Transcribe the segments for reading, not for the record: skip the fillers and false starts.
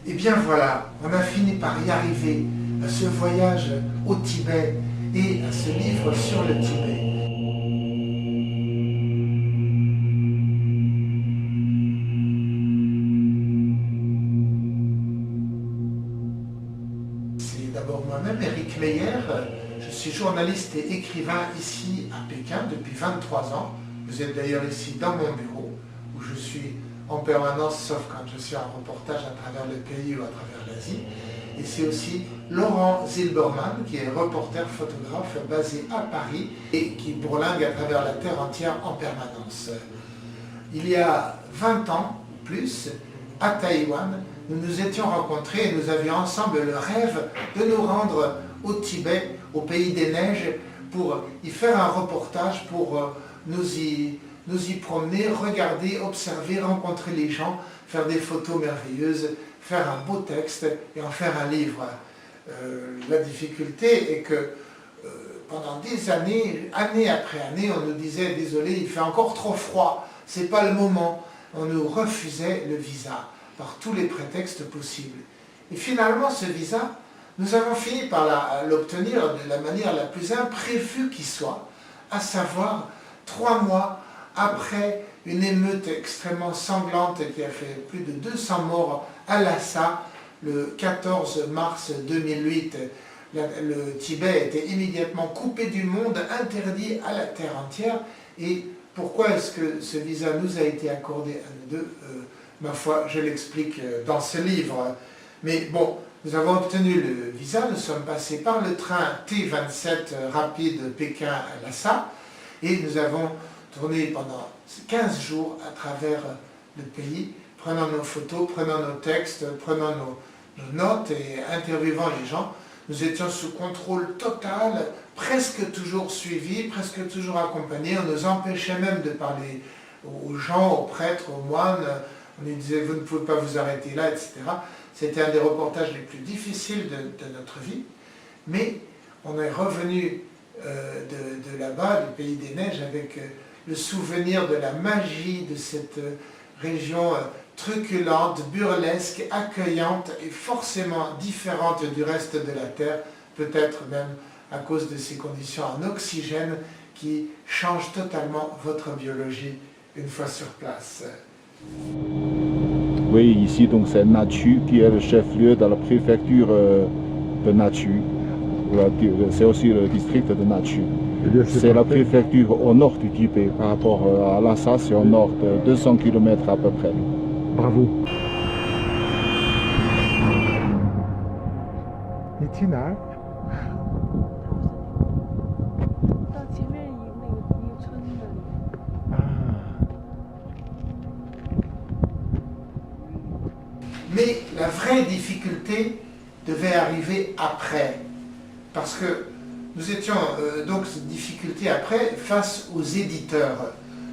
Et bien voilà, on a fini par y arriver à ce voyage au Tibet et à ce livre sur le Tibet. C'est d'abord moi-même, Éric Meyer. Je suis journaliste et écrivain ici à Pékin depuis 23 ans. Vous êtes d'ailleurs ici dans mon bureau où je suis en permanence, sauf quand je suis en reportage à travers le pays ou à travers l'Asie. Et c'est aussi Laurent Zilberman, qui est reporter photographe basé à Paris et qui bourlingue à travers la terre entière en permanence. Il y a 20 ans, plus, à Taïwan, nous nous étions rencontrés et nous avions ensemble le rêve de nous rendre au Tibet, au pays des neiges, pour y faire un reportage, pour nous y promener, regarder, observer, rencontrer les gens, faire des photos merveilleuses, faire un beau texte et en faire un livre. La difficulté est que pendant des années, année après année, on nous disait « Désolé, il fait encore trop froid, c'est pas le moment ». On nous refusait le visa par tous les prétextes possibles. Et finalement, ce visa, nous avons fini par l'obtenir de la manière la plus imprévue qui soit, à savoir 3 mois après une émeute extrêmement sanglante qui a fait plus de 200 morts à Lhasa, le 14 mars 2008. Le Tibet a été immédiatement coupé du monde, interdit à la terre entière. Et pourquoi est-ce que ce visa nous a été accordé à nous deux? Ma foi, je l'explique dans ce livre. Mais bon, nous avons obtenu le visa, nous sommes passés par le train T27 rapide Pékin-Lhasa et nous avons tourné pendant 15 jours à travers le pays, prenant nos photos, prenant nos textes, prenant nos notes et interviewant les gens. Nous étions sous contrôle total, presque toujours suivis, presque toujours accompagnés. On nous empêchait même de parler aux gens, aux prêtres, aux moines. On nous disait « vous ne pouvez pas vous arrêter là », etc. C'était un des reportages les plus difficiles de notre vie. Mais on est revenu de là-bas, du pays des neiges, avec le souvenir de la magie de cette région truculente, burlesque, accueillante et forcément différente du reste de la Terre, peut-être même à cause de ces conditions en oxygène qui changent totalement votre biologie une fois sur place. Oui, ici donc c'est Nachu qui est le chef-lieu de la préfecture de Nachu. C'est aussi le district de Nachu. C'est la préfecture au nord du Tibet par rapport à Lhasa, c'est au nord de 200 km à peu près. Bravo. Itina. Mais la vraie difficulté devait arriver après, parce que nous étions donc cette difficulté après face aux éditeurs.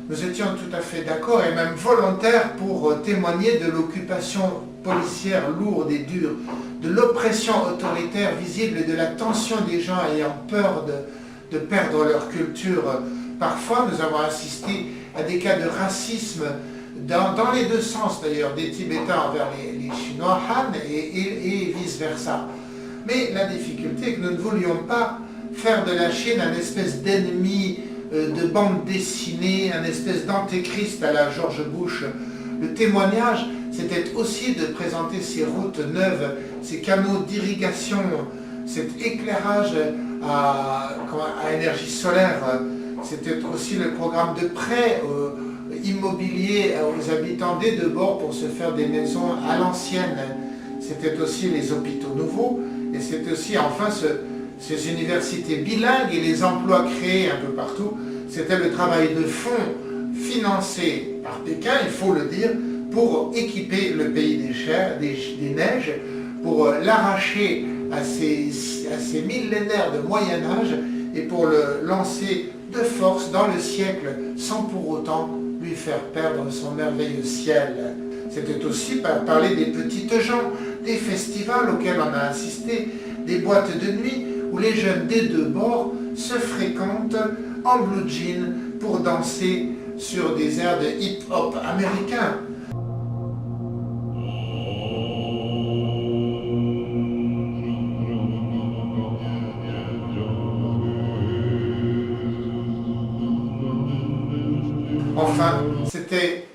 Nous étions tout à fait d'accord et même volontaires pour témoigner de l'occupation policière lourde et dure, de l'oppression autoritaire visible et de la tension des gens ayant peur de perdre leur culture. Parfois, nous avons assisté à des cas de racisme dans les deux sens d'ailleurs, des Tibétains envers les Chinois Han et vice-versa. Mais la difficulté est que nous ne voulions pas faire de la Chine un espèce d'ennemi de bande dessinée, un espèce d'antéchrist à la George Bush. Le témoignage, c'était aussi de présenter ces routes neuves, ces canaux d'irrigation, cet éclairage à énergie solaire. C'était aussi le programme de prêt immobilier aux habitants des deux bords pour se faire des maisons à l'ancienne. C'était aussi les hôpitaux nouveaux et c'était aussi enfin ces universités bilingues et les emplois créés un peu partout. C'était le travail de fond financé par Pékin, il faut le dire, pour équiper le pays des neiges, pour l'arracher à ces millénaires de Moyen-Âge et pour le lancer de force dans le siècle sans pour autant lui faire perdre son merveilleux ciel. C'était aussi parler des petites gens, des festivals auxquels on a assisté, des boîtes de nuit où les jeunes des deux bords se fréquentent en blue jean pour danser sur des airs de hip-hop américain. Enfin, c'était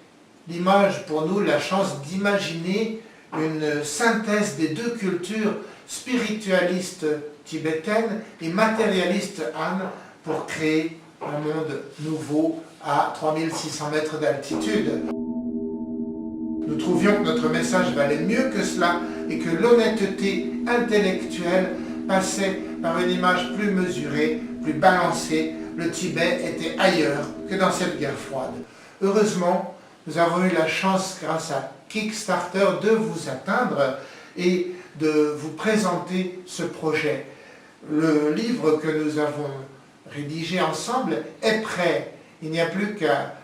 l'image pour nous, la chance d'imaginer une synthèse des deux cultures spiritualistes tibétaines et matérialistes Han pour créer un monde nouveau à 3600 mètres d'altitude. Nous trouvions que notre message valait mieux que cela et que l'honnêteté intellectuelle passait par une image plus mesurée, plus balancée. Le Tibet était ailleurs que dans cette guerre froide. Heureusement, nous avons eu la chance, grâce à Kickstarter, de vous atteindre et de vous présenter ce projet. Le livre que nous avons rédigé ensemble est prêt. Il n'y a plus qu'à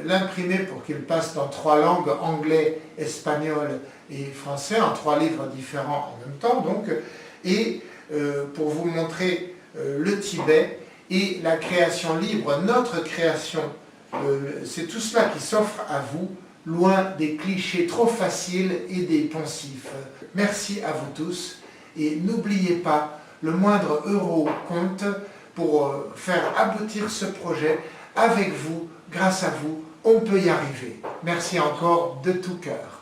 l'imprimer pour qu'il passe dans 3 langues, anglais, espagnol et français, en 3 livres différents en même temps, donc, et pour vous montrer le Tibet et la création libre, notre création. C'est tout cela qui s'offre à vous, loin des clichés trop faciles et des poncifs. Merci à vous tous et n'oubliez pas, le moindre euro compte pour faire aboutir ce projet. Avec vous, grâce à vous, on peut y arriver. Merci encore de tout cœur.